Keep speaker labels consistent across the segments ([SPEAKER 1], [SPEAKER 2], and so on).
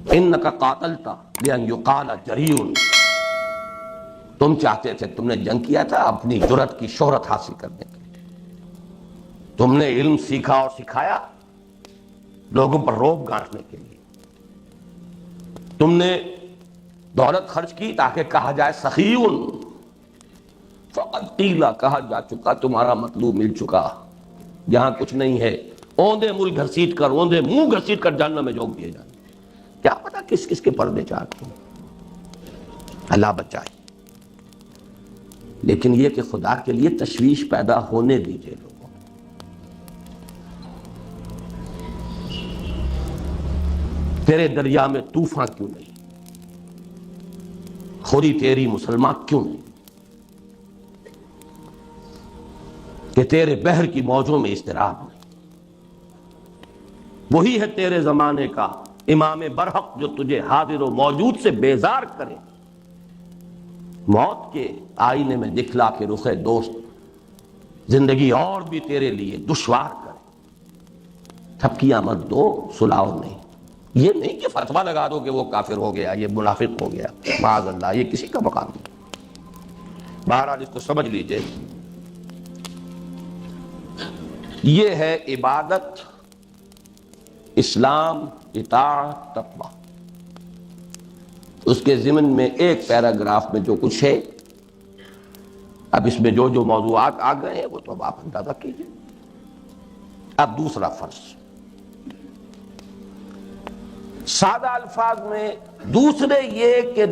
[SPEAKER 1] انک قاتلت lawn یقال جریء، تم چاہتے تھے، تم نے جنگ کیا تھا اپنی جرأت کی شہرت حاصل کرنے کے لیے، تم نے علم سیکھا اور سکھایا لوگوں پر رعب گانٹنے کے لیے، تم نے دولت خرچ کی تاکہ کہا جائے سخی، فقد قیل، کہا جا چکا تمہارا مطلوب مل چکا، یہاں کچھ نہیں ہے، اوندے مول گھسیٹ کر، اوندے منہ گھسیٹ کر جہنم میں جھونک دیے جائیں، کیا پتا کس کس کے پردے چاہتے ہیں، اللہ بچائے۔ لیکن یہ کہ خدا کے لیے تشویش پیدا ہونے دیجئے لوگوں، تیرے دریا میں طوفان کیوں نہیں، خوری تیری مسلمان کیوں نہیں، کہ تیرے بحر کی موجوں میں اضطراب نہیں، وہی ہے تیرے زمانے کا امام برحق جو تجھے حاضر و موجود سے بیزار کرے، موت کے آئینے میں دکھلا کے رخ دوست زندگی اور بھی تیرے لیے دشوار کرے، تھپکیاں مت دو، سلاؤ نہیں، یہ نہیں کہ فتویٰ لگا دو کہ وہ کافر ہو گیا، یہ منافق ہو گیا، معاذ اللہ، یہ کسی کا مقام نہیں۔ بہرحال اس کو سمجھ لیجئے، یہ ہے عبادت، اسلام، اطاعت، تقویٰ۔ اس کے ضمن میں ایک پیراگراف میں جو کچھ ہے، اب اس میں جو جو موضوعات آ گئے ہیں وہ تو اب آپ اندازہ کیجئے۔ اب دوسرا فرض، سادہ الفاظ میں دوسرے یہ کہ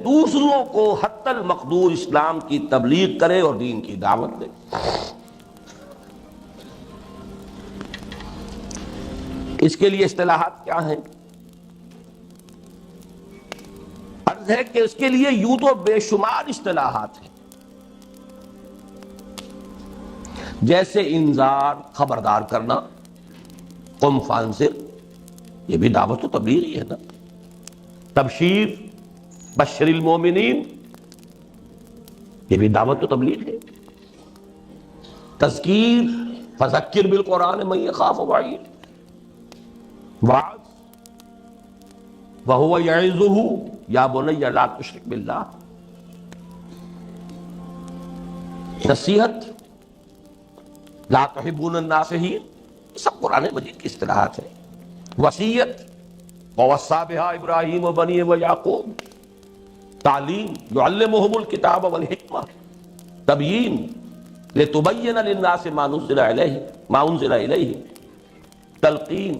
[SPEAKER 1] دوسروں کو حتی المقدور اسلام کی تبلیغ کرے اور دین کی دعوت دے۔ اس کے لیے اصطلاحات کیا ہیں؟ عرض ہے کہ اس کے لیے یوں تو بے شمار اصطلاحات ہیں، جیسے انذار، خبردار کرنا، قم فانذر، یہ بھی دعوت و تبلیغ ہی ہے نا، تبشیر، بشر المومنین، یہ بھی دعوت و تبلیغ ہے، تذکیر، فذکر بالقرآن من یخاف وعید، وعظ، وَهُوَ يَعِظُهُ یا بنی لا تشرک باللہ، نصیحت، لا تحبون الناصحین، یہ سب قرآن مجید کی اصطلاحات ہیں، وصیت، وَوَصَّىٰ بِهَا إِبْرَاهِيمُ وَبَنِيهِ وَيَعْقُوبُ، تعلیم، يُعَلِّمُهُمُ الْكِتَابَ وَالْحِکْمَةَ، تبیین، لِتُبَيِّنَ لِلنَّاسِ مَا أُنزِلَ إِلَيْهِمْ، تلقین،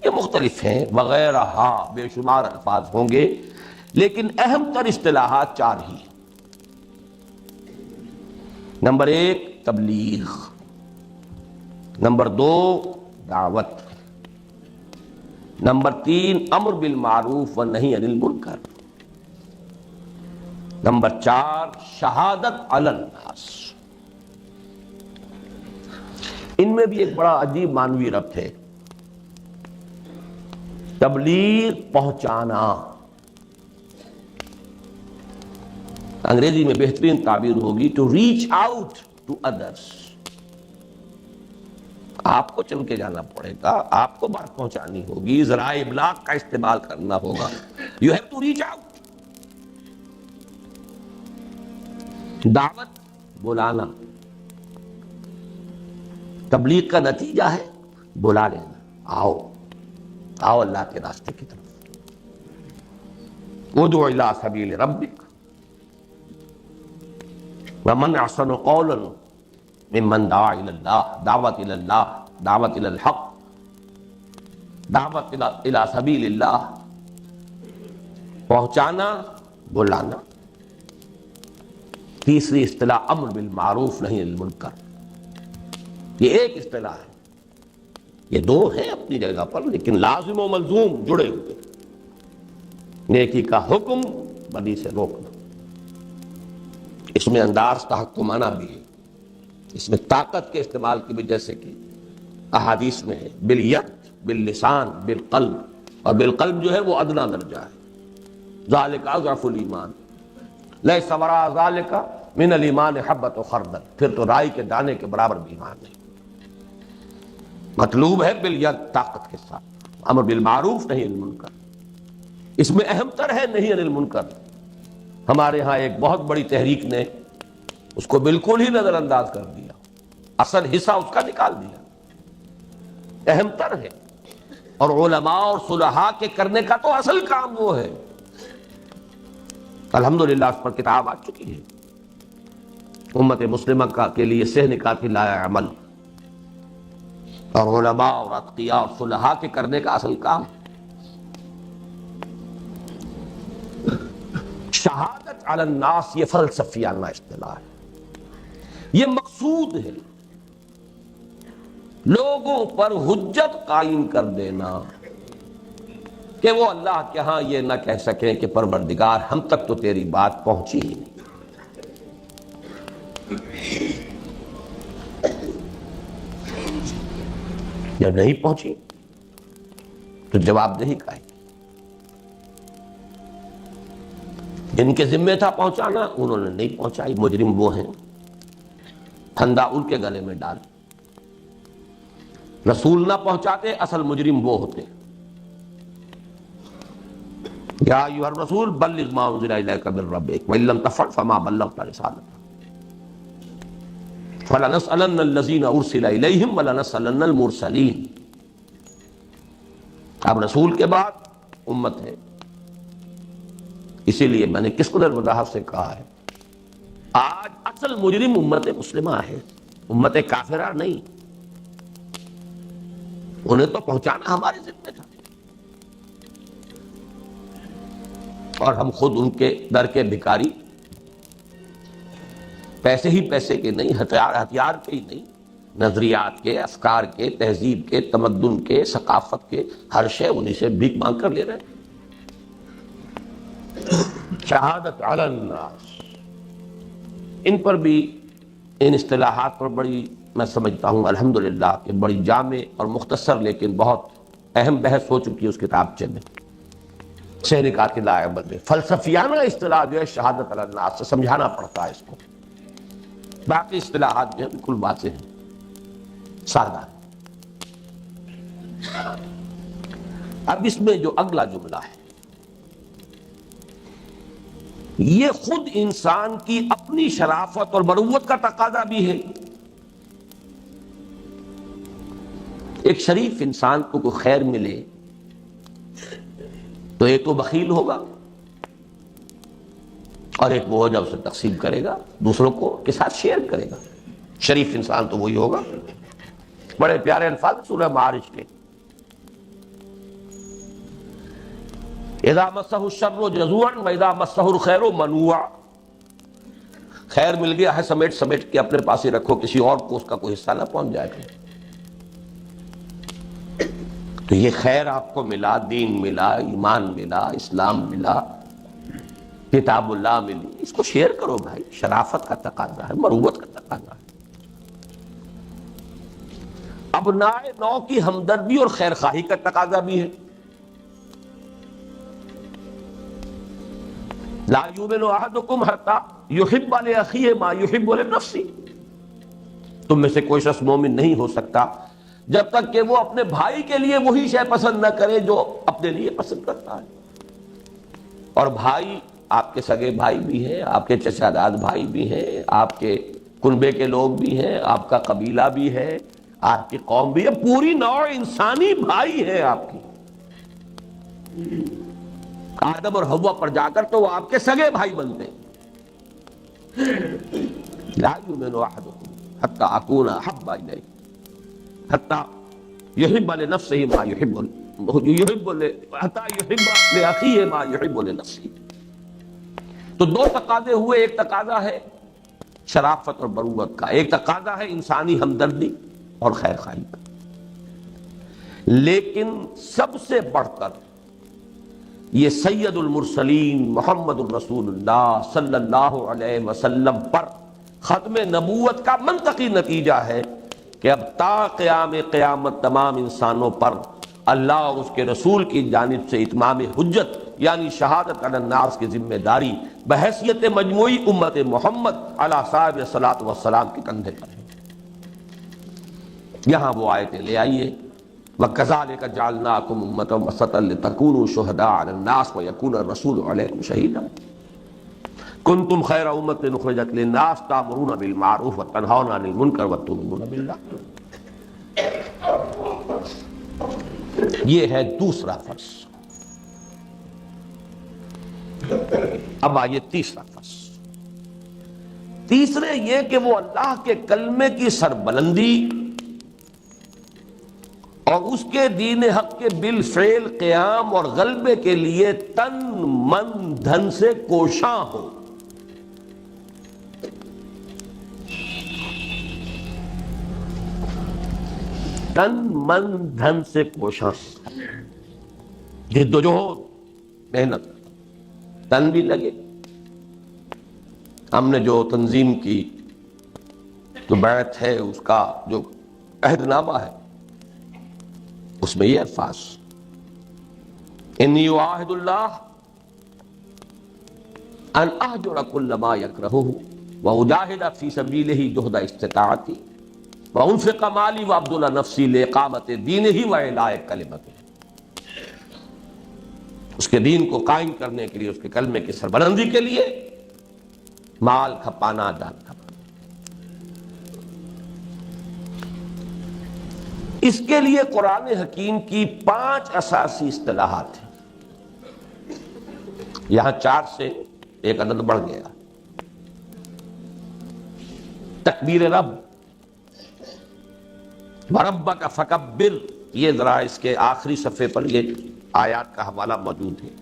[SPEAKER 1] یہ مختلف ہیں وغیرہ، بے شمار الفاظ ہوں گے، لیکن اہم تر اصطلاحات چار ہی ہیں۔ نمبر ایک تبلیغ، نمبر دو دعوت، نمبر تین امر بالمعروف والنہی عن المنکر، نمبر چار شہادت علی الناس۔ ان میں بھی ایک بڑا عجیب معنوی ربط ہے۔ تبلیغ، پہنچانا، انگریزی میں بہترین تعبیر ہوگی to reach out to others, آپ کو چل کے جانا پڑے گا، آپ کو بات پہنچانی ہوگی، ذرائع ابلاغ کا استعمال کرنا ہوگا، you have to reach out. دعوت، بلانا، تبلیغ کا نتیجہ ہے بلا لینا، آؤ آؤ اللہ کے راستے کی طرف، ادع الی سبیل ربک ومن احسن قولا ممن دعا الی اللہ، دعوت الی اللہ، دعوت الی الحق، دعوت الی سبیل اللہ، پہنچانا، بلانا۔ تیسری اصطلاح امر بالمعروف نہی عن المنکر، یہ ایک اصطلاح ہے، یہ دو ہیں اپنی جگہ پر، لیکن لازم و ملزوم جڑے ہوئے، نیکی کا حکم، بدی سے روکنا، اس میں انداز تحکمانہ بھی ہے، اس میں طاقت کے استعمال کی بھی، جیسے کہ احادیث میں ہے، بالید، باللسان، بالقلب، اور بالقلب جو ہے وہ ادنا درجہ ہے، ذالک اضعف الایمان، لیس وراء ذالک من الایمان حبۃ خردل، پھر تو رائی کے دانے کے برابر بھی ایمان نہیں۔ مطلوب ہے بالید، طاقت کے ساتھ۔ امر بالمعروف نہیں عن المنکر، اس میں اہم تر ہے نہیں عن المنکر۔ ہمارے ہاں ایک بہت بڑی تحریک نے اس کو بالکل ہی نظر انداز کر دیا، اصل حصہ اس کا نکال دیا، اہم تر ہے، اور علماء اور صلحاء کے کرنے کا تو اصل کام وہ ہے۔ الحمدللہ اس پر کتاب آ چکی ہے، امت مسلمہ کے لیے صحن کافی لایا عمل، اور علماء اور اتقیاء اور صلحاء کے کرنے کا اصل کام۔ شہادت علی الناس یہ فلسفیانہ اصطلاح ہے، یہ مقصود ہے لوگوں پر حجت قائم کر دینا کہ وہ اللہ کے ہاں یہ نہ کہہ سکیں کہ پروردگار ہم تک تو تیری بات پہنچی ہی نہیں۔ جب نہیں پہنچی تو جواب دہی کا ہے، جن کے ذمہ تھا پہنچانا انہوں نے نہیں پہنچائی، مجرم وہ ہیں، پھندا ان کے گلے میں ڈال۔ رسول نہ پہنچاتے اصل مجرم وہ ہوتے۔ یا ایھا الرسول بلغ ما انزل الیک من ربک وان لم تفعل فما بلغت رسالته فلنسألن الذین ارسل الیہم ولنسألن المرسلین۔ اب رسول کے بعد امت ہے، اسی لیے میں نے کس قدر وضاحت سے کہا ہے، آج اصل مجرم امت مسلمہ ہے، امت کافرہ نہیں۔ انہیں تو پہنچانا ہمارے ذمہ تھا، اور ہم خود ان کے در کے بھکاری، پیسے ہی پیسے کے نہیں، ہتھیار کے ہی نہیں، نظریات کے، افکار کے، تہذیب کے، تمدن کے، ثقافت کے، ہر شے انہی سے بھیک مانگ کر لے رہے ہیں۔ شہادت علی الناس، ان پر بھی، ان اصطلاحات پر بڑی میں سمجھتا ہوں الحمدللہ کہ بڑی جامع اور مختصر لیکن بہت اہم بحث ہو چکی ہے اس کتابچے میں، شہر قاتل عمل میں۔ فلسفیانہ اصطلاح جو ہے شہادت علی الناس سے سمجھانا پڑتا ہے اس کو، باقی اصطلاحات جو ہے بالکل واضح ہیں، سادہ ہے۔ اب اس میں جو اگلا جملہ ہے یہ خود انسان کی اپنی شرافت اور مروت کا تقاضا بھی ہے۔ ایک شریف انسان کو کوئی خیر ملے تو ایک تو بخیل ہوگا، اور ایک وہ ہوگا اسے تقسیم کرے گا، دوسروں کو کے ساتھ شیئر کرے گا۔ شریف انسان تو وہی ہوگا۔ بڑے پیارے الفاظ سورہ معارج کے، اذا مسہ الشر جزوعا واذا مسہ الخیر منوعا، خیر مل گیا ہے سمیٹ سمیٹ کے اپنے پاس ہی رکھو، کسی اور کو اس کا کوئی حصہ نہ پہنچ جائے گا۔ تو یہ خیر آپ کو ملا، دین ملا، ایمان ملا، اسلام ملا، کتاب اللہ ملی، اس کو شیئر کرو بھائی، شرافت کا تقاضا ہے، مروت کا تقاضا ہے۔ ابناء نو کی ہمدردی اور خیر خواہی کا تقاضا بھی ہے۔ لا یؤمن احدکم حتی یحب لاخیہ ما یحب لنفسہ، تم میں سے کوئی شخص مومن نہیں ہو سکتا جب تک کہ وہ اپنے بھائی کے لیے وہی شے پسند نہ کرے جو اپنے لیے پسند کرتا ہے۔ اور بھائی آپ کے سگے بھائی بھی ہیں، آپ کے چچا داد بھائی بھی ہیں، آپ کے کنبے کے لوگ بھی ہیں، آپ کا قبیلہ بھی ہے، آپ کی قوم بھی ہے، پوری نوع انسانی بھائی ہے آپ کی۔ آدم اور حوا پر جا کر تو وہ آپ کے سگے بھائی بنتے ہیں۔ لا یؤمن احدکم حتی اکون احب الیہ حتی یحب لنفسہ ما یحب حتی یحب لاخیہ ما یحب لنفسہ۔ تو دو تقاضے ہوئے، ایک تقاضا ہے شرافت اور بروت کا، ایک تقاضا ہے انسانی ہمدردی اور خیر خواہی کا۔ لیکن سب سے بڑھ کر یہ سید المرسلین محمد الرسول اللہ صلی اللہ علیہ وسلم پر ختم نبوت کا منطقی نتیجہ ہے کہ اب تا قیام قیامت تمام انسانوں پر اللہ اور اس کے رسول کی جانب سے اتمام حجت یعنی شہادت علی الناس کی ذمہ داری بحیثیت مجموعی امت محمد علی صاحب الصلاۃ والسلام کے کندھے پر ہے۔ یہاں وہ آیتیں لے آئیے وَكَذَلِكَ جَعَلْنَاكُمْ أُمَّةً وَسَطًا لِتَكُونُوا شُهَدَاءَ عَلَى النَّاسِ وَيَكُونَ الرَّسُولُ عَلَيْكُمْ شَهِيدًا كُنتُمْ خَيْرَ أُمَّةٍ أُخْرِجَتْ لِلنَّاسِ تَأْمُرُونَ بِالْمَعْرُوفِ وَتَنْهَوْنَ عَنِ الْمُنكَرِ وَتُؤْمِنُونَ بِاللَّهِ. یہ ہے دوسرا فرض. اب آئیے تیسرا فرض. تیسرے یہ کہ وہ اللہ کے کلمے کی سربلندی اور اس کے دین حق کے بالفعل قیام اور غلبے کے لیے تن من دھن سے کوشاں ہو. تن من دھن سے کوشاں، جدوجہد، محنت، تن بھی لگے. ہم نے جو تنظیم کی جو بیعت ہے اس کا جو عہد نامہ ہے اس میں یہ الفاظ انی اعاہد اللہ ان اہجر کل ما یکرہہ واجاہد فی سبیلہ جہد استطاعتی وانفق مالی وابذل نفسی لاقامت دینہ واعلاء کلمتہ. اس کے دین کو قائم کرنے کے لیے، اس کے کلمے کی سربلندی کے لیے مال کھپانا، جان کھپانا. اس کے لیے قرآن حکیم کی 5 اساسی اصطلاحات ہیں. یہاں 4 سے ایک عدد بڑھ گیا. تکبیر رب، وَرَبَّكَ فَكَبِّرْ، یہ ذرا اس کے آخری صفحے پر یہ آیات کا حوالہ موجود ہے.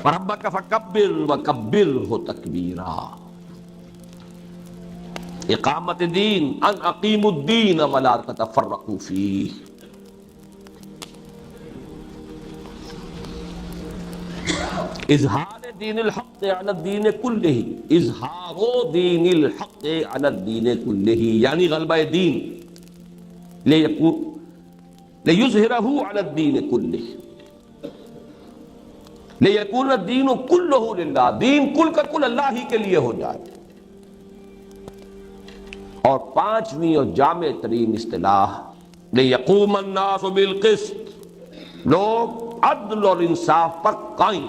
[SPEAKER 1] وَرَبَّكَ فَكَبِّرْ وَكَبِّرْهُ تَكْبِيرًا. اقامت دین، ان اقیموا الدین ولا تتفرقوا فیہ. اظہار دین الحق علی الدین کلہ، اظہار دین الحق علی الدین کلہ، یعنی غلبہ دین لیظہرہ علی الدین کلہ، لیکون الدین کلہ للہ، دین کل کا کل اللہ ہی کے لیے ہو جائے. اور 5ویں اور جامع ترین اصطلاح لیقوم الناس بالقسط، لوگ عدل اور انصاف پر قائم.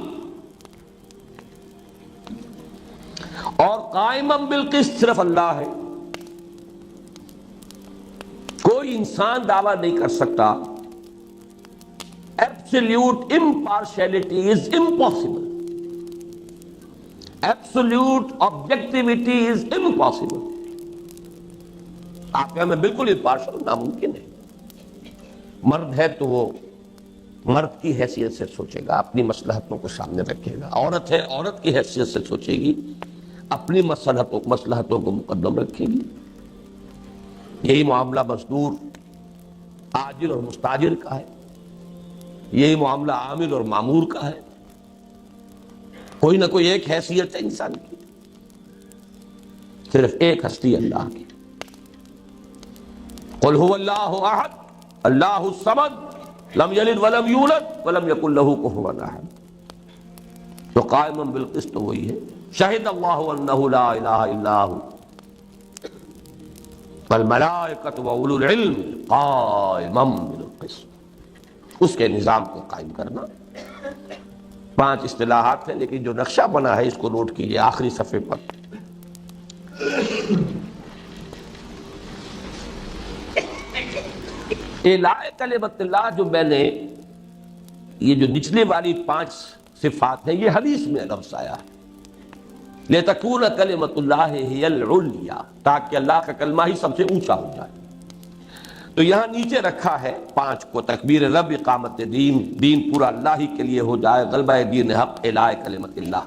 [SPEAKER 1] اور قائما بالقسط صرف اللہ ہے، کوئی انسان دعویٰ نہیں کر سکتا. Absolute impartiality is impossible. Absolute objectivity is impossible. آپ میں بالکل امپارشل ناممکن ہے. مرد ہے تو وہ مرد کی حیثیت سے سوچے گا، اپنی مصلحتوں کو سامنے رکھے گا. عورت ہے، عورت کی حیثیت سے سوچے گی، اپنی مصلحتوں کو مقدم رکھے گی. یہی معاملہ مزدور، آجر اور مستاجر کا ہے. یہی معاملہ عامل اور مامور کا ہے. کوئی نہ کوئی ایک حیثیت ہے انسان کی، صرف ایک ہستی اللہ کی. قل هو اللہ احد اللہ الصمد لم یلد ولم یولد ولم یکن لہ کفوا احد. تو قائما بالقسط وہی ہے. شہد اللہ انہ لا الہ الا ہو والملائکۃ واولو العلم قائما بالقسط. اس کے نظام کو قائم کرنا. 5 اصطلاحات ہیں، لیکن جو نقشہ بنا ہے اس کو نوٹ کیجیے آخری صفحے پر. اعلاء کلمت اللہ، جو میں نے یہ جو نچلے والی 5 صفات ہیں، یہ حدیث میں لفظ آیا ہے لِتَكُونَ کلمت اللہ ہی العلیٰ، تاکہ اللہ کا کلمہ ہی سب سے اونچا ہو جائے. تو یہاں نیچے رکھا ہے 5 کو، تکبیر رب، اقامت دین، دین پورا اللہ ہی کے لیے ہو جائے، غلبہ دین حق، اعلاء کلمت اللہ.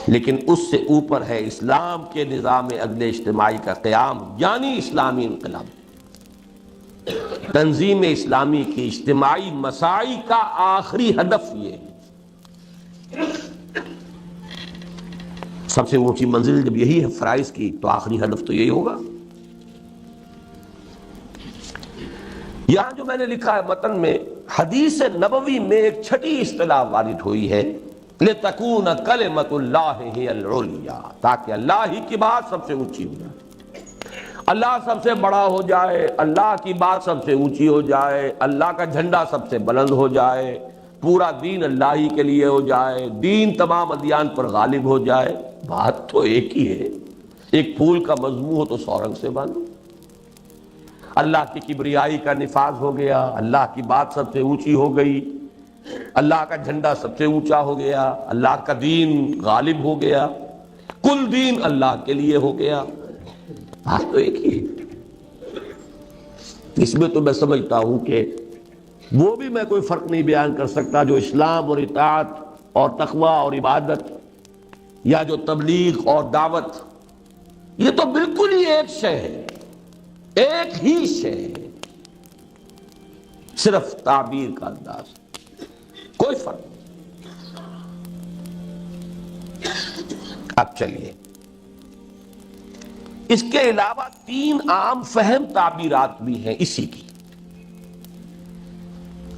[SPEAKER 1] لیکن اس سے اوپر ہے اسلام کے نظام عدل اجتماعی کا قیام، یعنی اسلامی انقلاب. تنظیم اسلامی کی اجتماعی مساعی کا آخری ہدف یہ ہے. سب سے اونچی منزل جب یہی ہے فرائض کی، تو آخری ہدف تو یہی ہوگا. یہاں جو میں نے لکھا ہے متن میں، حدیث نبوی میں ایک 6ٹھی اصطلاح وارد ہوئی ہے لِتَكُونَ كَلِمَةُ اللَّهِ هِيَ الْعُلْيَا، تاکہ اللہ ہی کی بات سب سے اونچی ہو جائے. اللہ سب سے بڑا ہو جائے، اللہ کی بات سب سے اونچی ہو جائے، اللہ کا جھنڈا سب سے بلند ہو جائے، پورا دین اللہ ہی کے لیے ہو جائے، دین تمام ادیان پر غالب ہو جائے۔ بات تو ایک ہی ہے، ایک پھول کا مضمون ہو تو 100 رنگ سے باندھو۔ اللہ کی کبریائی کا نفاذ ہو گیا، اللہ کی بات سب سے اونچی ہو گئی، اللہ کا جھنڈا سب سے اونچا ہو گیا، اللہ کا دین غالب ہو گیا، کل دین اللہ کے لیے ہو گیا۔ بات تو ایک ہی ہے۔ اس میں تو میں سمجھتا ہوں کہ وہ بھی میں کوئی فرق نہیں بیان کر سکتا جو اسلام اور اطاعت اور تقوی اور عبادت، یا جو تبلیغ اور دعوت، یہ تو بالکل ہی ایک شے ہے، ایک ہی شے ہے، صرف تعبیر کا انداز، کوئی فرق نہیں۔ اب چلیے، اس کے علاوہ 3 عام فہم تعبیرات بھی ہیں اسی کی۔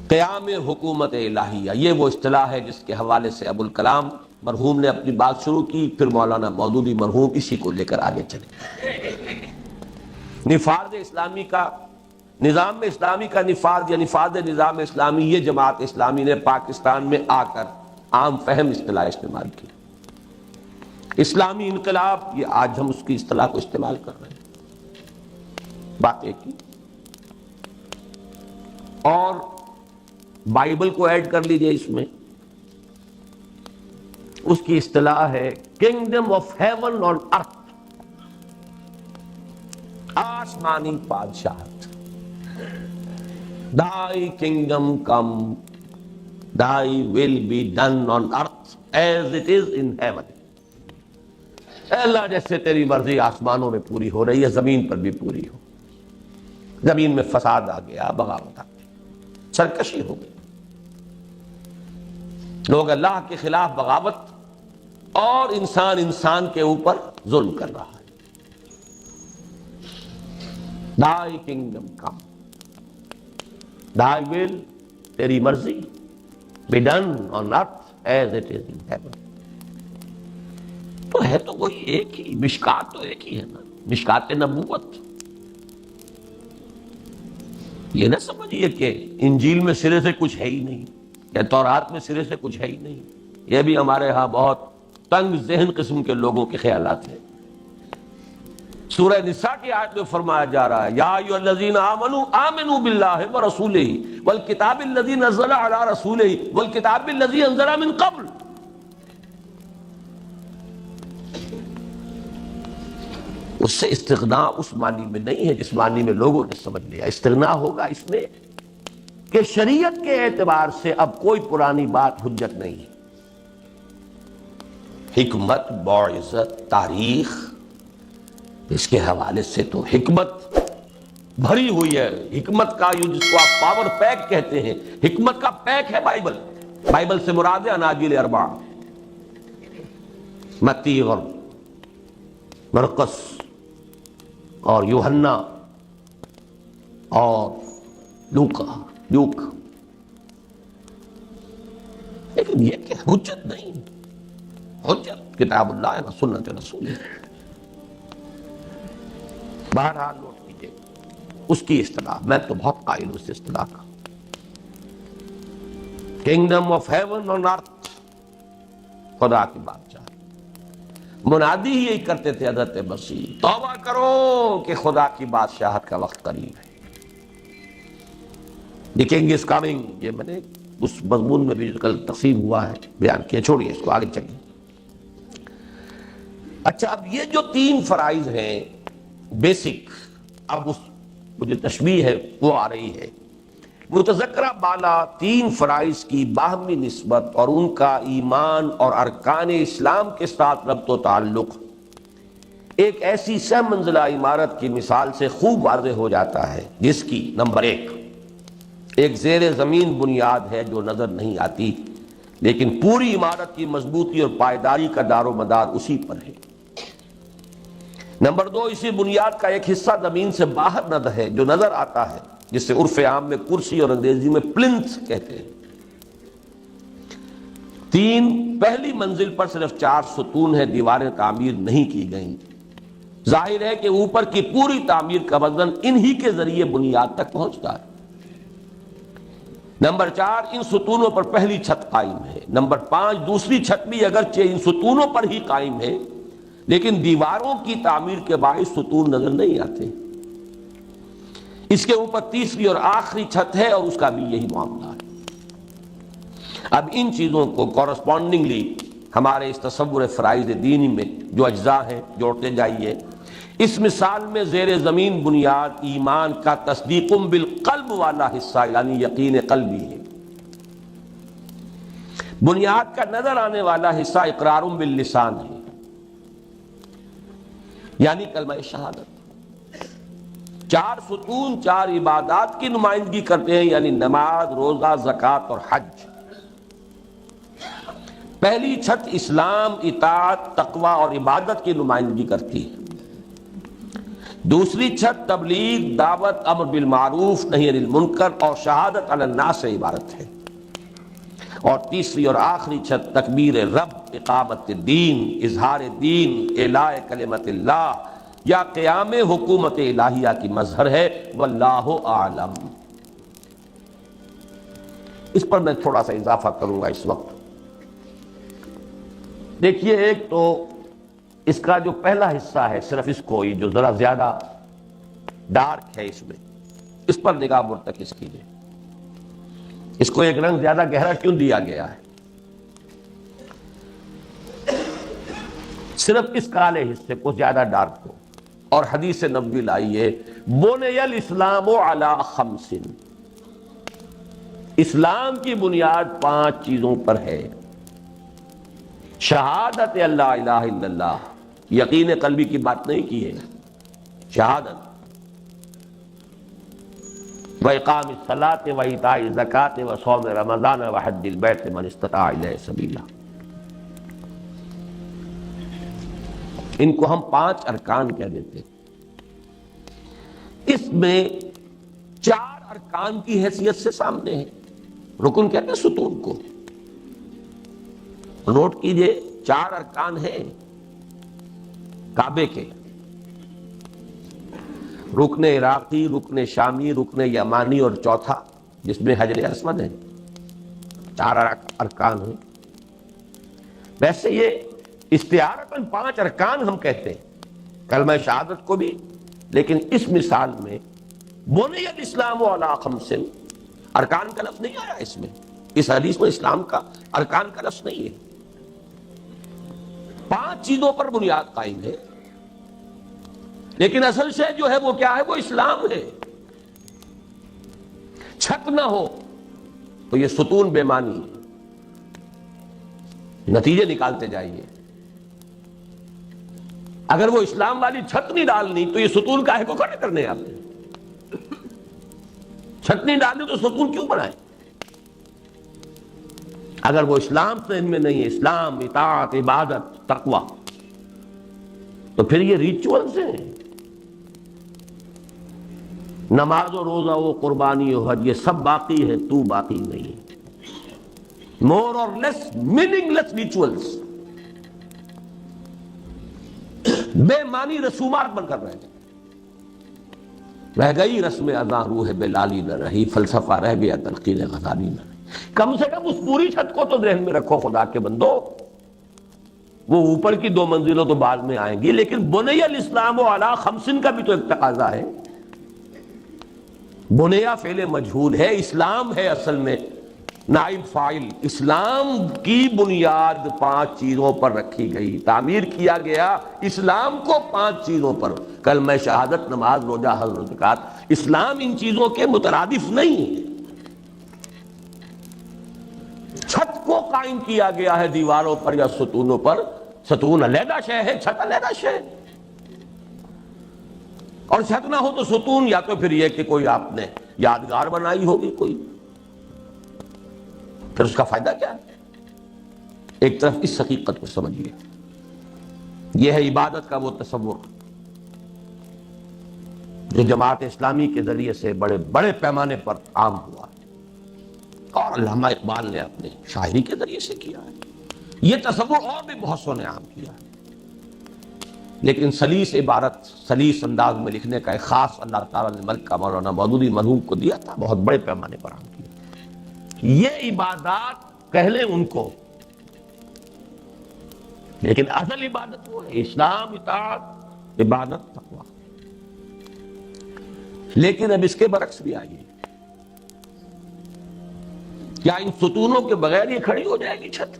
[SPEAKER 1] قیام حکومت الہیہ، یہ وہ اصطلاح ہے جس کے حوالے سے ابوالکلام مرحوم نے اپنی بات شروع کی، پھر مولانا مودودی مرحوم اسی کو لے کر آگے چلے۔ نفاذ اسلامی کا، نظام اسلامی کا نفاذ یا نفاذ نظام اسلامی، یہ جماعت اسلامی نے پاکستان میں آ کر عام فہم اصطلاح استعمال کی۔ اسلامی انقلاب، یہ آج ہم اس کی اصطلاح کو استعمال کر رہے ہیں، بات ایک ہی۔ اور بائبل کو ایڈ کر لیجئے اس میں، اس کی اصطلاح ہے کنگڈم آف ہیون آن ارتھ، آسمانی بادشاہت۔ Thy kingdom come, thy will be done on earth as it is in heaven۔ اے اللہ، جیسے تیری مرضی آسمانوں میں پوری ہو رہی ہے، زمین پر بھی پوری ہو۔ زمین میں فساد آ گیا، بغاوت آ گئی، سرکشی ہو گئی، لوگ اللہ کے خلاف بغاوت، اور انسان انسان کے اوپر ظلم کر رہا ہے۔ Thy kingdom come, thy will، تیری مرضی، be done on earth as it is in heaven۔ تو ہے تو کوئی ایک ہی، مشکات تو ایک ہی ہے نا، مشکات نبوت۔ یہ نہ سمجھیے کہ انجیل میں سرے سے کچھ ہے ہی نہیں، یا تورات میں سرے سے کچھ ہے ہی نہیں۔ یہ بھی ہمارے ہاں بہت تنگ ذہن قسم کے لوگوں کے خیالات ہیں۔ سورہ نساء کی آیت میں فرمایا جا رہا ہے، یا ایھا الذین آمنوا آمنوا باللہ ورسولہ والکتاب الذی نزل علی رسولہ والکتاب الذی انزل من قبل۔ اس سے استغنا اس معنی میں نہیں ہے جس معنی میں لوگوں نے سمجھ لیا۔ استغنا ہوگا اس میں کہ شریعت کے اعتبار سے اب کوئی پرانی بات حجت نہیں ہے۔ حکمت، بعثت، تاریخ، اس کے حوالے سے تو حکمت بھری ہوئی ہے۔ حکمت کا، جس کو آپ پاور پیک کہتے ہیں، حکمت کا پیک ہے بائبل۔ بائبل سے مراد ہے اناجیل 4، متی اور مرقس اور یوحنا اور لوک۔ لیکن یہ کہ حجت نہیں، حجت کتاب اللہ و سنت رسول۔ بہرحال نوٹ کیجیے اس کی اصطلاح، میں تو بہت قائل ہوں اس اصطلاح کا، کنگڈم آف ہیون آن ارتھ، خدا کی بادشاہ۔ منادی ہی یہی کرتے تھے حضرت مسیح، توبہ کرو کہ خدا کی بادشاہت کا وقت قریب ہے۔ دی کنگ از کمنگ، یہ میں نے اس مضمون میں بھی کل تقسیم ہوا ہے بیان کیا، چھوڑیے اس کو، آگے چلیے۔ اچھا، اب یہ جو 3 فرائض ہیں بیسک، اب اس مجھے تشبیہ ہے وہ آ رہی ہے۔ متذکرہ بالا 3 فرائض کی باہمی نسبت اور ان کا ایمان اور ارکان اسلام کے ساتھ ربط و تعلق ایک ایسی سہ منزلہ عمارت کی مثال سے خوب واضح ہو جاتا ہے، جس کی نمبر 1 ایک زیر زمین بنیاد ہے جو نظر نہیں آتی، لیکن پوری عمارت کی مضبوطی اور پائیداری کا دار و مدار اسی پر ہے۔ نمبر 2، اسی بنیاد کا ایک حصہ زمین سے باہر نظر ہے جو نظر آتا ہے، جسے عرف عام میں کرسی اور انگریزی میں پلنتھ کہتے ہیں۔ 3، پہلی منزل پر صرف 4 ستون ہیں، دیواریں تعمیر نہیں کی گئیں۔ ظاہر ہے کہ اوپر کی پوری تعمیر کا وزن انہی کے ذریعے بنیاد تک پہنچتا ہے۔ نمبر 4، ان ستونوں پر پہلی چھت قائم ہے۔ نمبر 5، دوسری چھت بھی اگرچہ ان ستونوں پر ہی قائم ہے لیکن دیواروں کی تعمیر کے باعث ستون نظر نہیں آتے۔ اس کے اوپر تیسری اور آخری چھت ہے اور اس کا بھی یہی معاملہ ہے۔ اب ان چیزوں کو کورسپونڈنگلی ہمارے اس تصور فرائض دینی میں جو اجزاء ہیں جوڑتے جائیے۔ اس مثال میں زیر زمین بنیاد ایمان کا تصدیق بالقلب والا حصہ یعنی یقین قلبی ہے۔ بنیاد کا نظر آنے والا حصہ اقرار باللسان ہے یعنی کلمہ شہادت۔ 4 ستون 4 عبادات کی نمائندگی کرتے ہیں یعنی نماز، روزہ، زکوٰۃ اور حج۔ پہلی چھت اسلام، اطاعت، تقوی اور عبادت کی نمائندگی کرتی ہے۔ دوسری چھت تبلیغ، دعوت، امر بالمعروف، نہی عن المنکر اور شہادت علی الناس سے عبارت ہے۔ اور تیسری اور آخری چھت تکبیر رب، اقامت دین، اظہار دین، اعلاء کلمت اللہ یا قیام حکومت الہیہ کی مظہر ہے۔ واللہ اعلم۔ اس پر میں تھوڑا سا اضافہ کروں گا اس وقت۔ دیکھیے، ایک تو اس کا جو پہلا حصہ ہے صرف اس کو جو ذرا زیادہ ڈارک ہے اس پر نگاہ مرتکز کیجیے۔ اس کو ایک رنگ زیادہ گہرا کیوں دیا گیا ہے؟ صرف اس کالے حصے کو زیادہ ڈارک کو، اور حدیث نبوی لائی ہے بنی الاسلام علی 5۔ اسلام کی بنیاد 5 چیزوں پر ہے۔ شہادت اللہ الہ الا اللہ، یقین قلبی کی بات نہیں کی ہے، شہادت، وَإِقَامِ الصَّلَاةِ وَإِيتَاءِ الزَّكَاةِ وَصَوْمِ رَمَضَانَ وَحَجِّ الْبَيْتِ مَنِ اسْتَطَاعَ إِلَيْهِ سَبِيلًا۔ ان کو ہم 5 ارکان کہہ دیتے ہیں۔ اس میں 4 ارکان کی حیثیت سے سامنے ہیں۔ رکن کہتے ہیں ستون کو، نوٹ کیجئے 4 ارکان ہیں کعبے کے، رکن عراقی، رکن شامی، رکن یمانی اور چوتھا جس میں حجر اسود ہے۔ 4 ارکان ہیں۔ ویسے یہ استعارتاً 5 ارکان ہم کہتے ہیں کلمہ شہادت کو بھی، لیکن اس مثال میں بنی الاسلام علی 5، ارکان کا لفظ نہیں آیا اس میں، اس حدیث میں اسلام کا ارکان کا لفظ نہیں ہے۔ 5 چیزوں پر بنیاد قائم ہے، لیکن اصل شے جو ہے وہ کیا ہے؟ وہ اسلام ہے۔ چھت نہ ہو تو یہ ستون بے معنی ہے۔ نتیجے نکالتے جائیے۔ اگر وہ اسلام والی چھت نہیں ڈالنی تو یہ ستون کاہے کو کھڑے کرنے آپ نے؟ چھت نہیں ڈالنی تو ستون کیوں بنائے؟ اگر وہ اسلام سے ان میں نہیں ہے، اسلام، اطاعت، عبادت، تقوی، تو پھر یہ ریچولز ہیں۔ نماز و روزہ و قربانی و حج یہ سب باقی ہے، تو باقی نہیں ہے۔ مور اور لیس میننگ لیس ریچولز، بے معنی رسومات بن کر رہ گئی رسم اذاں روح بلالی نہ رہی، فلسفہ رہ گیا تلقین غزالی نہ رہی۔ کم سے کم اس پوری چھت کو تو ذہن میں رکھو خدا کے بندو۔ وہ اوپر کی 2 منزلوں تو بعد میں آئیں گی، لیکن بنی الاسلام علی 5 کا بھی تو ایک تقاضا ہے۔ بنیا فعل مجہول ہے، اسلام ہے اصل میں نائب فاعل۔ اسلام کی بنیاد 5 چیزوں پر رکھی گئی، تعمیر کیا گیا اسلام کو 5 چیزوں پر، کلمہ شہادت، نماز، روزہ، حج، زکوٰۃ۔ اسلام ان چیزوں کے مترادف نہیں ہے۔ چھت کو قائم کیا گیا ہے دیواروں پر یا ستونوں پر، ستون علیحدہ شے ہے، چھت علیحدہ شے۔ اور چھت نہ ہو تو ستون یا تو پھر یہ کہ کوئی آپ نے یادگار بنائی ہوگی کوئی، پھر اس کا فائدہ کیا ہے؟ ایک طرف اس حقیقت کو سمجھیے، یہ ہے عبادت کا وہ تصور جو جماعت اسلامی کے ذریعے سے بڑے بڑے پیمانے پر عام ہوا اور علامہ اقبال نے اپنے شاعری کے ذریعے سے کیا ہے۔ یہ تصور اور بھی بہت سو نے عام کیا ہے۔ لیکن سلیس عبارت، سلیس انداز میں لکھنے کا ایک خاص اللہ تعالیٰ نے ملک کا مولانا مودودی مرحوم کو دیا تھا، بہت بڑے پیمانے پر عام کیا۔ یہ عبادات کہہ لیں ان کو، لیکن اصل عبادت وہ ہے اسلام، اطاعت، عبادت، تقویٰ۔ لیکن اب اس کے برعکس بھی آئیے، کیا ان ستونوں کے بغیر یہ کھڑی ہو جائے گی چھت؟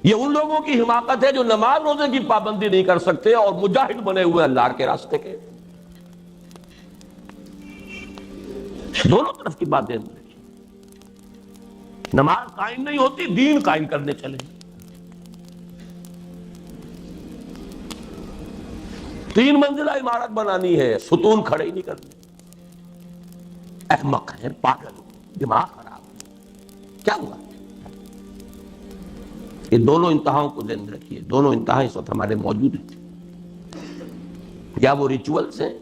[SPEAKER 1] یہ ان لوگوں کی حماقت ہے جو نماز روزے کی پابندی نہیں کر سکتے اور مجاہد بنے ہوئے اللہ کے راستے کے۔ دونوں طرف کی باتیں، نماز قائم نہیں ہوتی، دین قائم کرنے چلے۔ تین منزلہ عمارت بنانی ہے، ستون کھڑے ہی نہیں کرنے۔ احمق ہے، پاگل، دماغ خراب، کیا ہوا؟ یہ دونوں انتہاؤں کو ذہن رکھیے، دونوں انتہا اس وقت ہمارے موجود ہیں۔ یا وہ ریچولز ہیں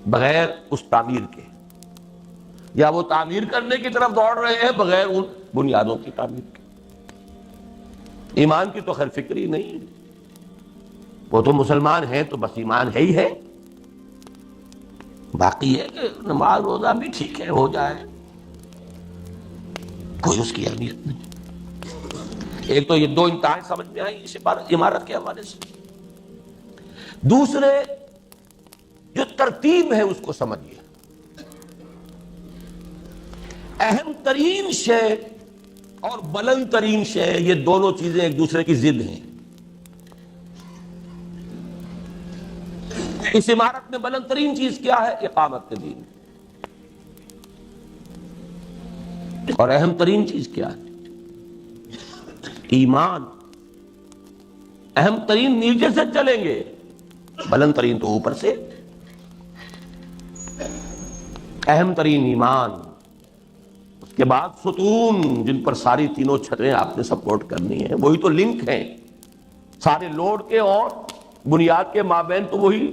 [SPEAKER 1] بغیر اس تعمیر کے، یا وہ تعمیر کرنے کی طرف دوڑ رہے ہیں بغیر ان بنیادوں کی تعمیر کے۔ ایمان کی تو خیر فکر ہی نہیں، وہ تو مسلمان ہیں تو بس ایمان ہے ہی ہے، باقی ہے کہ نماز روزہ بھی ٹھیک ہے ہو جائے، کوئی اس کی اہمیت نہیں۔ ایک تو یہ دو انتہائی سمجھ میں آئی اس عمارت کے حوالے سے۔ دوسرے جو ترتیب ہے اس کو سمجھیے، اہم ترین شے اور بلند ترین شے، یہ دونوں چیزیں ایک دوسرے کی ضد ہیں۔ اس عمارت میں بلند ترین چیز کیا ہے؟ اقامت دین۔ اور اہم ترین چیز کیا ہے؟ ایمان۔ اہم ترین نیچے سے چلیں گے، بلند ترین تو اوپر سے۔ اہم ترین ایمان، اس کے بعد ستون جن پر ساری تینوں چھتیں آپ نے سپورٹ کرنی ہے، وہی تو لنک ہیں سارے لوڈ کے اور بنیاد کے مابین، تو وہی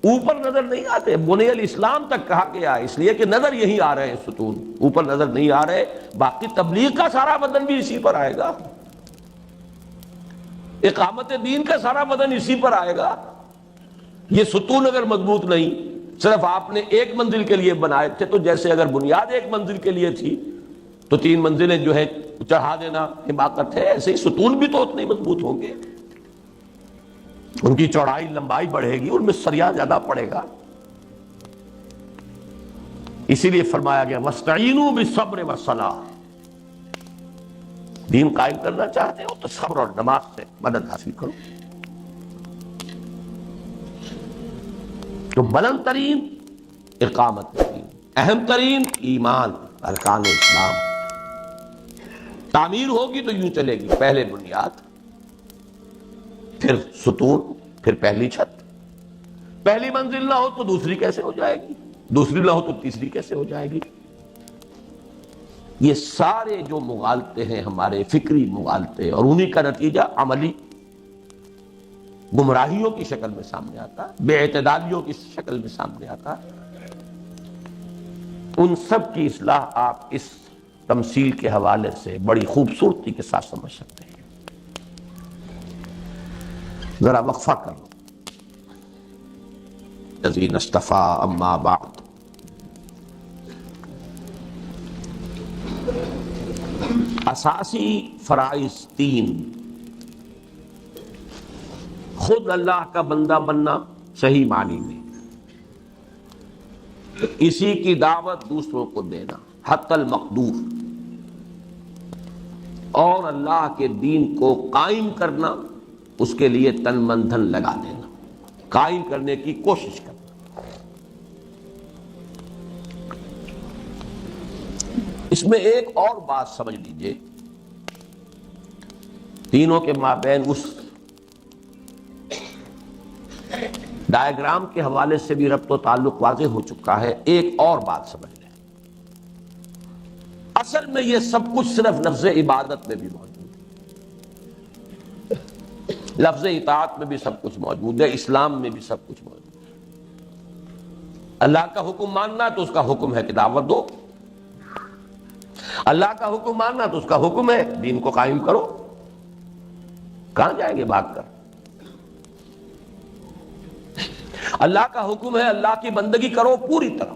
[SPEAKER 1] اوپر نظر نہیں آتے۔ بنی الاسلام تک کہا گیا اس لیے کہ نظر یہی آ رہے ہیں ستون، اوپر نظر نہیں آ رہے۔ باقی تبلیغ کا سارا بدن بھی اسی پر آئے گا، اقامت دین کا سارا بدن اسی پر آئے گا۔ یہ ستون اگر مضبوط نہیں، صرف آپ نے ایک منزل کے لیے بنائے تھے، تو جیسے اگر بنیاد ایک منزل کے لیے تھی تو تین منزلیں جو ہے چڑھا دینا حماقت ہے، ایسے ہی ستون بھی تو اتنے مضبوط ہوں گے، ان کی چوڑائی لمبائی بڑھے گی، ان میں سریا زیادہ پڑے گا۔ اسی لیے فرمایا گیا وَاسْتَعِينُوا بِالصَّبْرِ وَالصَّلَاةِ، دین قائم کرنا چاہتے ہو تو صبر اور نماز سے مدد حاصل کرو۔ تو بلند ترین اقامت دین، اہم ترین ایمان، ارکان اسلام۔ تعمیر ہوگی تو یوں چلے گی، پہلے بنیاد، پھر ستون، پھر پہلی چھت۔ پہلی منزل نہ ہو تو دوسری کیسے ہو جائے گی، دوسری نہ ہو تو تیسری کیسے ہو جائے گی؟ یہ سارے جو مغالطے ہیں ہمارے فکری مغالطے، اور انہی کا نتیجہ عملی گمراہیوں کی شکل میں سامنے آتا، بے اعتدالیوں کی شکل میں سامنے آتا۔ ان سب کی اصلاح آپ اس تمثیل کے حوالے سے بڑی خوبصورتی کے ساتھ سمجھ سکتے ہیں۔ ذرا وقفہ کر لو۔ الذین اصطفیٰ اما بعد، اساسی فرائض تین: خود اللہ کا بندہ بننا صحیح معنی میں، اسی کی دعوت دوسروں کو دینا حتی المقدور، اور اللہ کے دین کو قائم کرنا، اس کے لیے تن من دھن لگا دینا، قائم کرنے کی کوشش کرنا۔ اس میں ایک اور بات سمجھ لیجئے، تینوں کے مابین اس ڈائیگرام کے حوالے سے بھی ربط و تعلق واضح ہو چکا ہے۔ ایک اور بات سمجھ لیں، اصل میں یہ سب کچھ صرف لفظ عبادت میں بھی موجود ہے، لفظ اطاعت میں بھی سب کچھ موجود ہے، اسلام میں بھی سب کچھ موجود ہے۔ اللہ کا حکم ماننا تو اس کا حکم ہے کہ دعوت دو، اللہ کا حکم ماننا تو اس کا حکم ہے دین کو قائم کرو۔ کہاں جائیں گے بھاگ کر؟ اللہ کا حکم ہے اللہ کی بندگی کرو پوری طرح،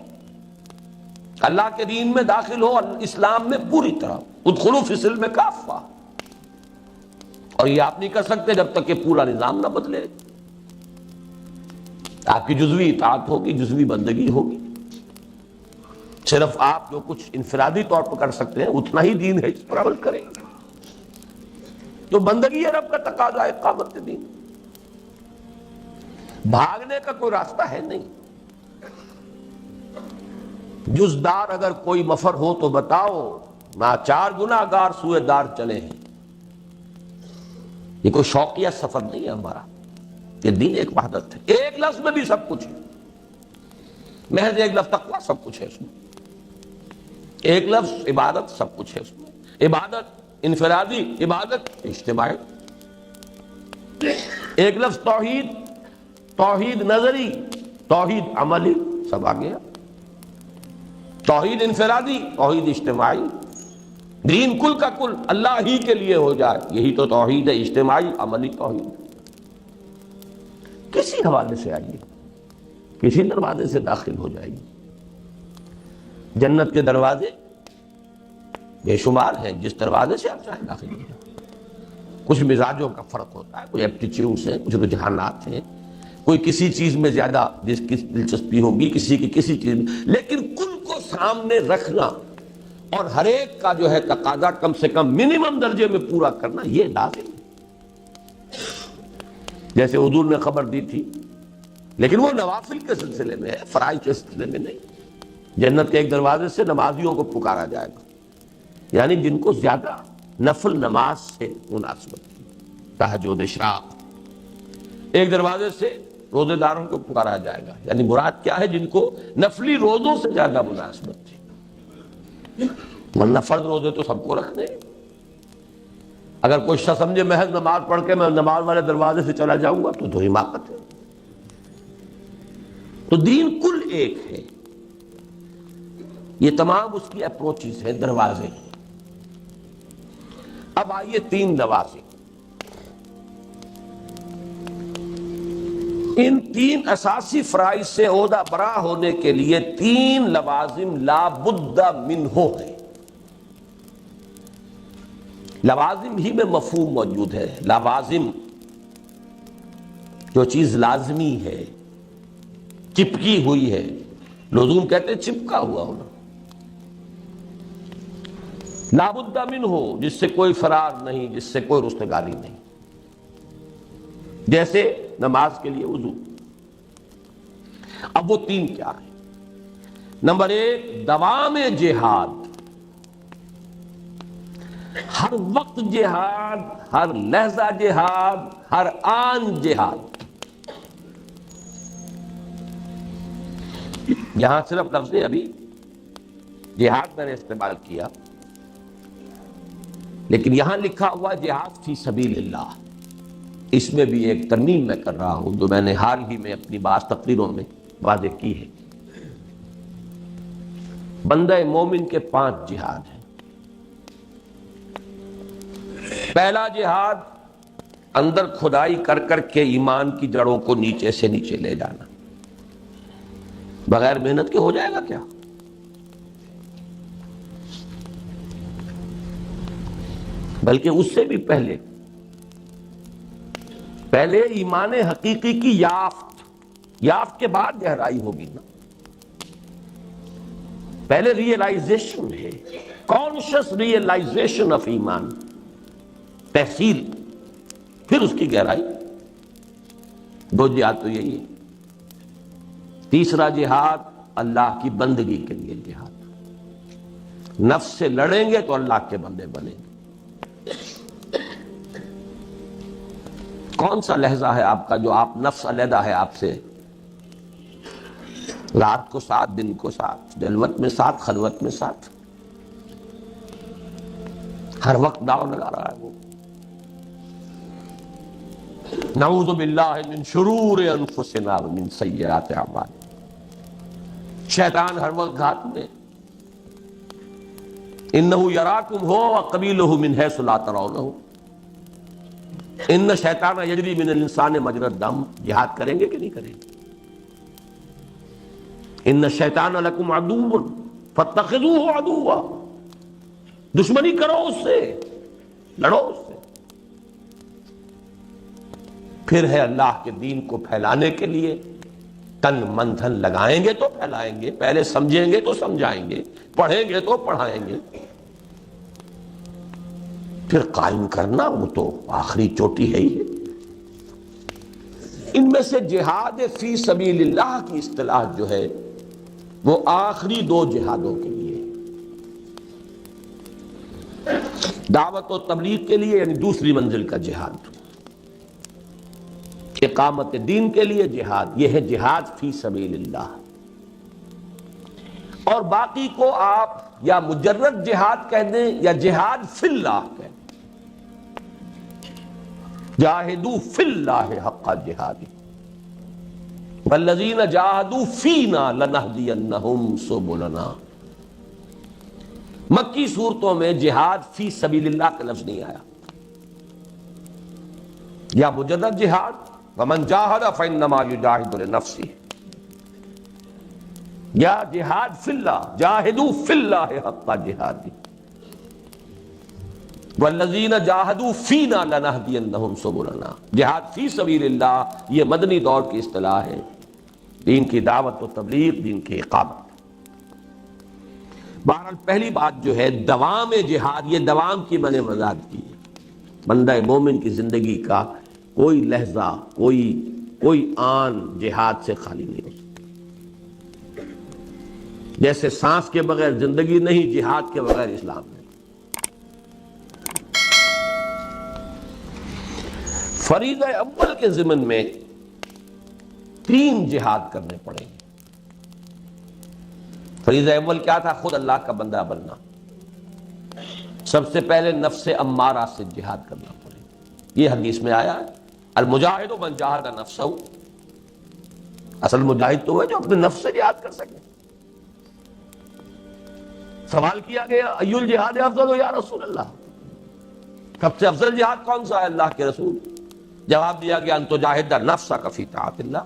[SPEAKER 1] اللہ کے دین میں داخل ہو، اسلام میں پوری طرح، ادخلوا فی السلم کافہ، اور یہ آپ نہیں کر سکتے جب تک کہ پورا نظام نہ بدلے۔ آپ کی جزوی اطاعت ہوگی، جزوی بندگی ہوگی، صرف آپ جو کچھ انفرادی طور پر کر سکتے ہیں اتنا ہی دین ہے، اس پر عمل کریں گے۔ تو بندگی ہے رب کا تقاضا ہے، اقامت دین، بھاگنے کا کوئی راستہ ہے نہیں۔ جزدار اگر کوئی مفر ہو تو بتاؤ، ناچار گناہ گار سوئے دار چلے ہیں۔ یہ کوئی شوقیہ سفر نہیں ہے ہمارا، یہ دین ایک وحدت ہے، ایک لفظ میں بھی سب کچھ ہے، محض ایک لفظ تقویٰ سب کچھ ہے اس میں، ایک لفظ عبادت سب کچھ ہے اس میں، عبادت انفرادی، عبادت اجتماعی، ایک لفظ توحید، توحید نظری، توحید عملی، سب آ گیا، توحید انفرادی، توحید اجتماعی، دین کل کا کل اللہ ہی کے لیے ہو جائے، یہی تو توحید ہے، اجتماعی عملی توحید۔ کسی حوالے سے آئیے، کسی دروازے سے داخل ہو جائیے، جنت کے دروازے بے شمار ہیں، جس دروازے سے آپ چاہیں داخل ہو جائیں۔ کچھ مزاجوں کا فرق ہوتا ہے، کوئی ایپٹیچیوڈس ہیں، کچھ رجحانات ہیں، کوئی کسی چیز میں زیادہ جس کی دلچسپی ہوگی، کسی کی کسی چیز میں، لیکن کل کو سامنے رکھنا اور ہر ایک کا جو ہے تقاضا کم سے کم منیمم درجے میں پورا کرنا، یہ لازم ہے۔ جیسے حضور نے خبر دی تھی، لیکن وہ نوافل کے سلسلے میں ہے، فرائض کے سلسلے میں نہیں۔ جنت کے ایک دروازے سے نمازیوں کو پکارا جائے گا، یعنی جن کو زیادہ نفل نماز سے مناسبت تھی، تہجد، اشراق۔ ایک دروازے سے روزے داروں کو پکارا جائے گا، یعنی مراد کیا ہے؟ جن کو نفلی روزوں سے زیادہ مناسبت تھی، ورنہ فرض روزے تو سب کو رکھنے۔ اگر کوئی شخص سمجھے محض نماز پڑھ کے میں نماز والے دروازے سے چلا جاؤں گا تو حماقت ہے۔ تو دین کل ایک ہے، یہ تمام اس کی اپروچز ہیں، دروازے۔ اب آئیے تین نوافل، ان تین اساسی فرائض سے عہدہ برا ہونے کے لیے تین لوازم لا بد منہ ہے۔ لوازم ہی میں مفہوم موجود ہے، لوازم جو چیز لازمی ہے، چپکی ہوئی ہے، لزوم کہتے ہیں چپکا ہوا ہونا، لا بد منہ، جس سے کوئی فرار نہیں، جس سے کوئی رستگاری نہیں، جیسے نماز کے لیے وضو۔ اب وہ تین کیا ہے؟ نمبر ایک، دوام جہاد، ہر وقت جہاد، ہر لحظہ جہاد، ہر آن جہاد۔ یہاں صرف لفظ ابھی جہاد میں نے استعمال کیا، لیکن یہاں لکھا ہوا جہاد فی سبیل اللہ، اس میں بھی ایک ترمیم میں کر رہا ہوں جو میں نے حال ہی میں اپنی بعض تقریروں میں واضح کی ہے۔ بندہ مومن کے 5 جہاد ہیں۔ پہلا جہاد، اندر کھدائی کر کر کے ایمان کی جڑوں کو نیچے سے نیچے لے جانا۔ بغیر محنت کے ہو جائے گا کیا؟ بلکہ اس سے بھی پہلے ایمان حقیقی کی یافت کے بعد گہرائی ہوگی نا۔ پہلے ریئلائزیشن ہے، کانشس ریئلائزیشن آف ایمان، تحصیل، پھر اس کی گہرائی۔ 2 جہاد تو یہی ہے۔ تیسرا جہاد، اللہ کی بندگی کے لیے جہاد، نفس سے لڑیں گے تو اللہ کے بندے بنیں گے۔ کون سا لہجہ ہے آپ کا جو آپ نفس علیحدہ ہے آپ سے، رات کو 7، دن کو 7، جلوت میں 7، خلوت میں 7، ہر وقت داؤ لگا رہا ہے وہ۔ نعوذ باللہ من شرور انفسنا ومن سیئات اعمالنا، شیطان ہر وقت گھات میں۔ انہ یراکم ہو وقبیلہ من حیث لا ترونہ، ان شیطان یجری من الانسان مجری الدم، جہاد کریں گے کہ نہیں کریں گے؟ ان الشیطان لکم عدو فاتخذوہ عدوا، دشمنی کرو اس سے، لڑو اس سے۔ پھر ہے اللہ کے دین کو پھیلانے کے لیے تن من دھن لگائیں گے تو پھیلائیں گے، پہلے سمجھیں گے تو سمجھائیں گے، پڑھیں گے تو پڑھائیں گے، پھر قائم کرنا وہ تو آخری چوٹی ہے ہی ہے۔ ان میں سے جہاد فی سبیل اللہ کی اصطلاح جو ہے وہ آخری دو جہادوں کے لیے، دعوت و تبلیغ کے لیے یعنی دوسری منزل کا جہاد، اقامت دین کے لیے جہاد، یہ ہے جہاد فی سبیل اللہ۔ اور باقی کو آپ یا مجرد جہاد کہہ دیں یا جہاد فی اللہ کہہ دیں، جاہدوا فی اللہ حق جہادہ والذین جاہدوا فینا لنہدینہم سبلنا۔ مکی صورتوں میں جہاد فی سبیل اللہ کا لفظ نہیں آیا، یا مجرد جہاد ومن جاہد فانما یجاہد لنفسہ، یا جہاد فی اللہ جاہدوا فی اللہ حق جہادہ والذین جاہدوا فینا لنہدینہم سبلنا۔ جہاد فی سبیل اللہ یہ مدنی دور کی اصطلاح ہے، دین کی دعوت و تبلیغ، دین کی اقامت۔ بہرحال پہلی بات جو ہے دوام جہاد، یہ دوام کی میں نے وضاحت کی ہے۔ بندہ مومن کی زندگی کا کوئی لحظہ، کوئی آن جہاد سے خالی نہیں ہو سکتا۔ جیسے سانس کے بغیر زندگی نہیں، جہاد کے بغیر اسلام نہیں۔ فریضہ اول کے ضمن میں 3 جہاد کرنے پڑیں گے۔ فریضہ اول کیا تھا؟ خود اللہ کا بندہ بننا۔ سب سے پہلے نفس امارہ سے جہاد کرنا پڑے گا، یہ حدیث میں آیا ہے، المجاہد من جاہد نفسہ۔ اصل مجاہد تو ہے جو اپنے نفس سے جہاد کر سکے۔ سوال کیا گیا ای الجہاد افضل یا رسول اللہ، سب سے افضل جہاد کون سا ہے اللہ کے رسول؟ جواب دیا گیا ان تجاہد نفسک فی طاعت اللہ۔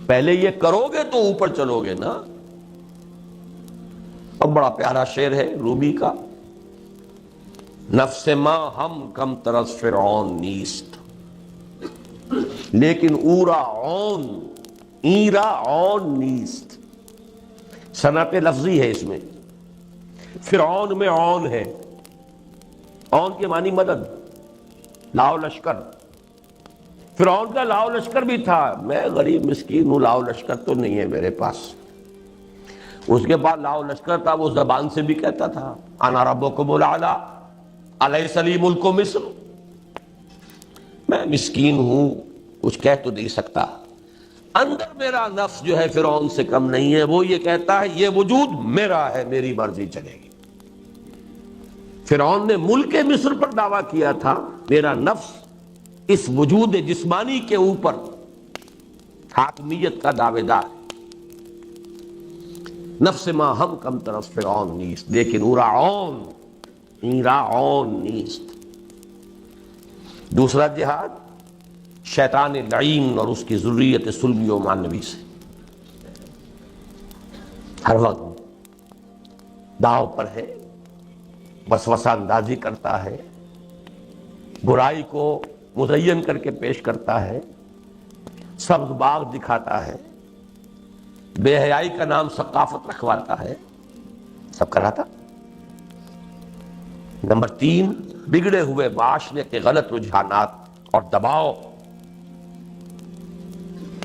[SPEAKER 1] پہلے یہ کرو گے تو اوپر چلو گے نا۔ اب بڑا پیارا شعر ہے رومی کا، نفس ما ہم کم ترس فرعون نیست لیکن اورا عون ایرا عون نیست۔ صنعت لفظی ہے اس میں، فرعون میں عون ہے، عون کے معنی مدد، لاؤ لشکر۔ فرعون کا لاؤ لشکر بھی تھا، میں غریب مسکین ہوں، لاؤ لشکر تو نہیں ہے میرے پاس۔ اس کے بعد لاؤ لشکر تھا، وہ زبان سے بھی کہتا تھا انا ربکم الاعلی الیس لی ملک مصر، میں مسکین ہوں، کچھ کہہ تو نہیں سکتا۔ اندر میرا نفس جو ہے فرعون سے کم نہیں ہے، وہ یہ کہتا ہے یہ وجود میرا ہے، میری مرضی چلے گی۔ فرعون نے ملک مصر پر دعویٰ کیا تھا، میرا نفس اس وجود جسمانی کے اوپر حاکمیت کا دعوے دار ہے۔ نفس ما ہم کم طرف فرعون نیست لیکن اورا عون نیست۔ دوسرا جہاد شیطان لعین اور اس کی ذریت سلمی و معنوی سے، ہر وقت داؤ پر ہے، وسوسہ اندازی کرتا ہے، برائی کو مزین کر کے پیش کرتا ہے، سبز باغ دکھاتا ہے، بے حیائی کا نام ثقافت رکھواتا ہے، سب کراتا۔ نمبر 3 بگڑے ہوئے معاشرے کے غلط رجحانات اور دباؤ۔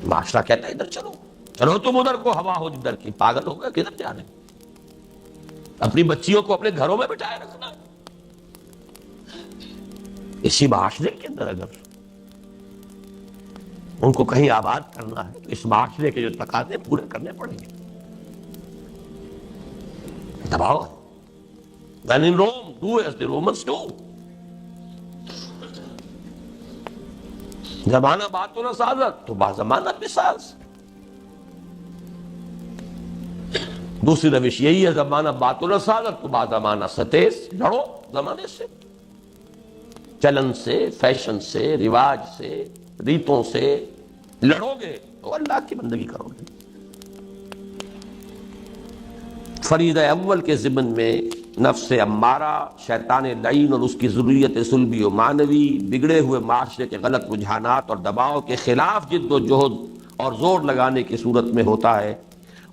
[SPEAKER 1] معاشرہ کہتا ہے ادھر چلو، چلو تم ادھر کو ہوا ہو جدھر کی، پاگل ہو گئے کدھر جانے؟ اپنی بچیوں کو اپنے گھروں میں بٹھائے رکھنا، اسی معاشرے کے اندر اگر ان کو کہیں آباد کرنا ہے تو اس معاشرے کے جو تقاضے پورے کرنے پڑیں گے۔ دباؤ when in Rome do as the Romans do۔ زمانہ بات و نہ سازت تو با زمانہ بھی ساز۔ دوسری روش یہی ہے، زمانہ بات و نہ سازت تو با زمانہ ستیز، لڑو زمانے سے۔ چلن سے، فیشن سے، رواج سے، ریتوں سے لڑو گے تو اللہ کی بندگی کرو گے۔ فریضہ اول کے ضمن میں نفس امارہ، شیطان لعین اور اس کی ذریت صلبی و معنوی بگڑے ہوئے معاشرے کے غلط رجحانات اور دباؤ کے خلاف جد و جہد اور زور لگانے کی صورت میں ہوتا ہے،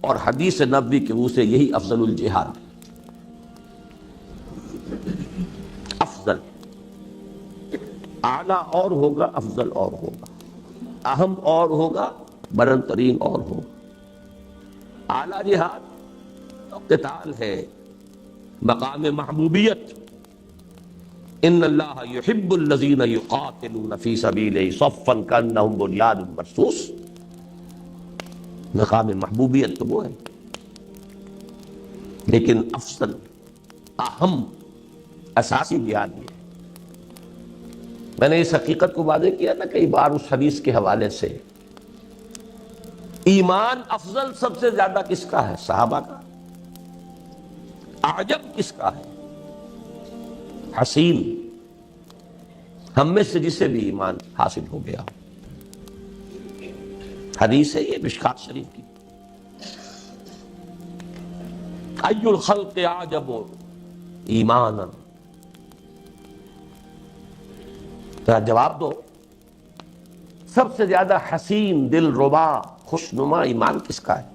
[SPEAKER 1] اور حدیث نبوی کے منہ سے یہی افضل الجہاد، افضل، اعلیٰ اور ہوگا، افضل اور ہوگا، اہم اور ہوگا، بلند ترین اور ہوگا۔ اعلیٰ جہاد قتال ہے، مقام محبوبیت، ان اللہ یحب الذین یقاتلون فی سبیلہ صفا کانہم بنیان مرصوص، مقام محبوبیت تو وہ ہے، لیکن افضل، اہم، اساسی جہاد یہ ہے۔ میں نے اس حقیقت کو واضح کیا نا کئی بار اس حدیث کے حوالے سے، ایمان افضل سب سے زیادہ کس کا ہے؟ صحابہ کا۔ اعجب کس کا ہے؟ حسین، ہم میں سے جسے بھی ایمان حاصل ہو گیا۔ حدیث ہے یہ مشکات شریف کی، ای الخلق اعجب ایمانا، ذرا جواب دو، سب سے زیادہ حسین، دل ربا، خوشنما ایمان کس کا ہے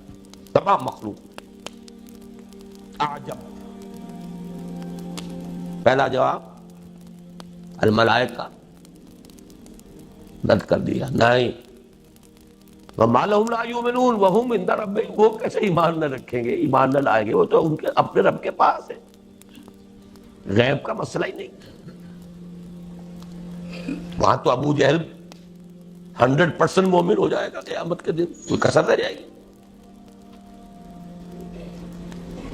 [SPEAKER 1] تمام مخلوق؟ اعجب، پہلا جواب الملائکہ، رد کر دیا، نہیں، وَمَا لَهُمْ لَا يُؤْمِنُونَ وَهُمْ عِندَ رَبِّهِمْ، وہ کیسے ایمان نہ رکھیں گے، ایمان نہ لائیں گے، وہ تو ان کے اپنے رب کے پاس ہے، غیب کا مسئلہ ہی نہیں۔ وہاں تو ابو جہل 100% مومن ہو جائے گا قیامت کے دن، کوئی کسر رہ جائے گی۔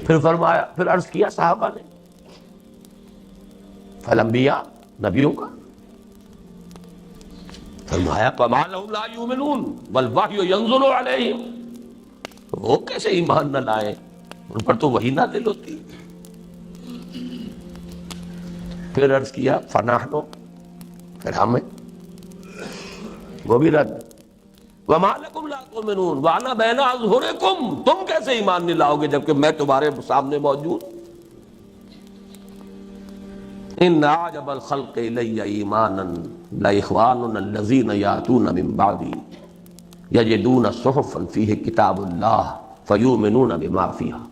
[SPEAKER 1] پھر فرمایا، پھر عرض کیا صحابہ نے، فالانبیاء، نبیوں کا، فرمایا وَمَا لَهُمْ لَا يُؤْمِنُونَ وَالْوَحْيُ يَنزِلُ عَلَيْهِمْ، وہ کیسے ایمان نہ لائیں، ان پر تو وحی نازل ہوتی۔ پھر عرض کیا فنحن، پھر ہمیں، وہ بھی رد، وَمَا لَكُمْ لَا تُؤْمِنُونَ وَأَنَا بَيْنَ أَظْهُرِكُمْ، تم کیسے ایمان نہیں لاؤ گے جبکہ میں تمہارے سامنے موجود۔ ان اعجب الخلق الی ایمانا لاخواننا الذین یاتون من بعدی یجدون صحفا فیہ کتاب اللہ فیؤمنون بما فیہا،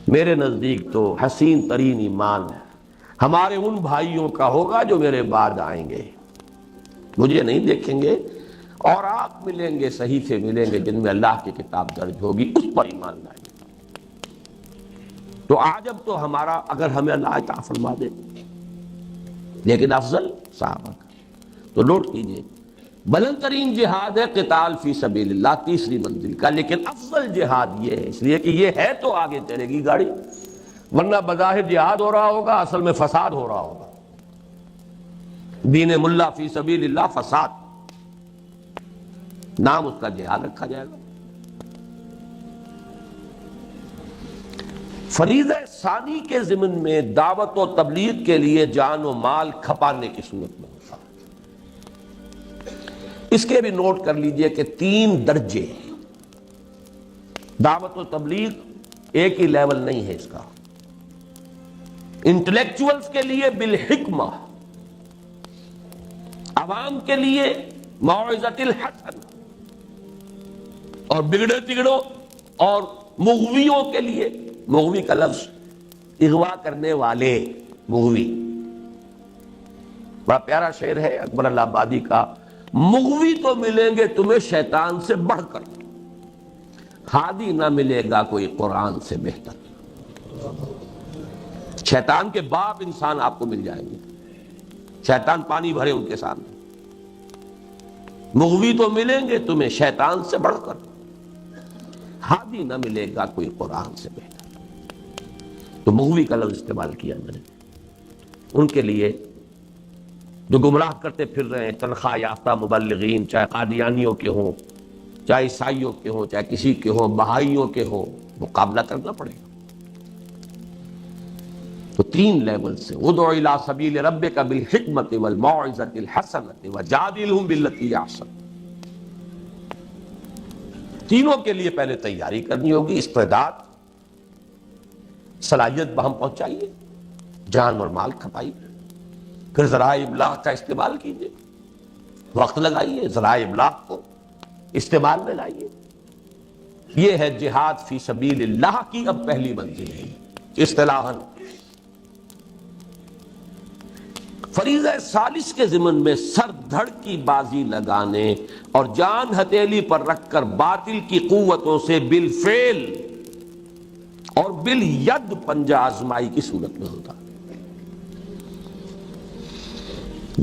[SPEAKER 1] میرے نزدیک تو حسین ترین ایمان ہمارے ان بھائیوں کا ہوگا جو میرے بعد آئیں گے، مجھے نہیں دیکھیں گے، اور آپ ملیں گے، صحیفے ملیں گے جن میں اللہ کی کتاب درج ہوگی، اس پر ایمان لائیں گے۔ تو عجب تو ہمارا، اگر ہمیں اللہ عطا فرما دے، لیکن افضل صحابہ کا۔ تو نوٹ کیجئے، بلند ترین جہاد ہے قتال فی سبیل اللہ، تیسری منزل کا، لیکن افضل جہاد یہ ہے، اس لیے کہ یہ ہے تو آگے چلے گی گاڑی، ورنہ بظاہر جہاد ہو رہا ہوگا، اصل میں فساد ہو رہا ہوگا۔ دین ملا فی سبیل اللہ فساد، نام اس کا جہاد رکھا جائے گا۔ فریضہ ثانی کے ضمن میں دعوت و تبلیغ کے لیے جان و مال کھپانے کی صورت میں ہوتا ہے۔ اس کے بھی نوٹ کر لیجئے کہ 3 درجے، دعوت و تبلیغ ایک ہی لیول نہیں ہے اس کا۔ انٹلیکچوئلز کے لیے بالحکمہ، عوام کے لیے موعظۃ الحسن، اور بگڑے تگڑوں اور مغویوں کے لیے، مغوی کا لفظ اغوا کرنے والے، مغوی، بڑا پیارا شعر ہے اکبر اللہ آبادی کا، مغوی تو ملیں گے تمہیں شیطان سے بڑھ کر، ہادی نہ ملے گا کوئی قرآن سے بہتر۔ شیطان کے باپ انسان آپ کو مل جائیں گے، شیطان پانی بھرے ان کے سامنے، مغوی تو ملیں گے تمہیں شیطان سے بڑھ کر، ہادی نہ ملے گا کوئی قرآن سے بہتر۔ تو مغوی کا لفظ استعمال کیا میں نے ان کے لیے جو گمراہ کرتے پھر رہے ہیں، تنخواہ یافتہ مبلغین، چاہے قادیانیوں کے ہوں، چاہے عیسائیوں کے ہوں، چاہے کسی کے ہوں، بہائیوں کے ہوں، مقابلہ کرنا پڑے گا۔ وہ 3 لیول سے، ادع الی سبیل ربک بالحکمۃ والموعظۃ الحسنۃ وجادلھم باللتی ہی احسن۔ تینوں کے لیے پہلے تیاری کرنی ہوگی، استعداد، صلاحیت بہم پہنچائیے، جان اور مال کھپائیے، پھر ذرائع ابلاغ کا استعمال کیجیے، وقت لگائیے، ذرائع ابلاغ کو استعمال میں لائیے۔ یہ ہے جہاد فی سبیل اللہ کی اب پہلی منزل ہے اصطلاحاً۔ فریضہ ثالث کے ضمن میں سر دھڑ کی بازی لگانے اور جان ہتھیلی پر رکھ کر باطل کی قوتوں سے بالفعل اور بالید پنجہ آزمائی کی صورت میں ہوتا ہے۔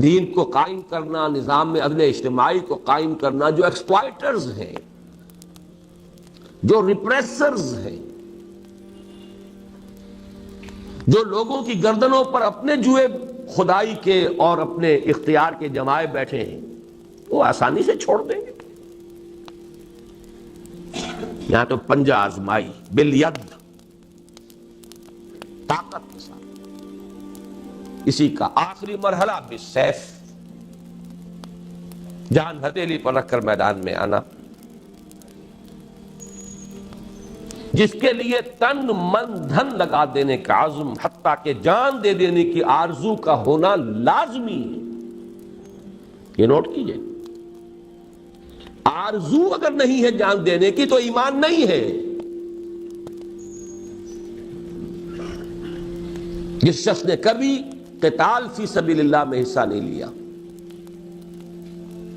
[SPEAKER 1] دین کو قائم کرنا، نظام عدل اجتماعی کو قائم کرنا، جو ایکسپلائٹرز ہیں، جو ریپریسرز ہیں، جو لوگوں کی گردنوں پر اپنے جوئے خدائی کے اور اپنے اختیار کے جمائے بیٹھے ہیں، وہ آسانی سے چھوڑ دیں گے۔ یہاں تو پنجہ آزمائی بالید، طاقت کے ساتھ۔ اسی کا آخری مرحلہ بالسیف، جان ہتھیلی پر رکھ کر میدان میں آنا، جس کے لیے تن من دھن لگا دینے کا عزم، حتیٰ کہ جان دے دینے کی آرزو کا ہونا لازمی ہے۔ یہ نوٹ کیجئے، آرزو اگر نہیں ہے جان دینے کی تو ایمان نہیں ہے۔ جس شخص نے کبھی قتال فی سبیل اللہ میں حصہ نہیں لیا،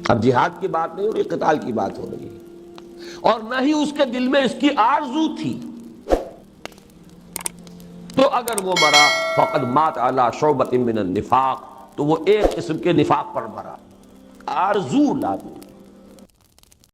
[SPEAKER 1] اب جہاد کی بات نہیں ہو رہی، قتال کی بات ہو رہی ہے، اور نہ ہی اس کے دل میں اس کی آرزو تھی، تو اگر وہ مرا فقد مات علی شعبۃ من النفاق، تو وہ ایک قسم کے نفاق پر مرا۔ آرزو لازم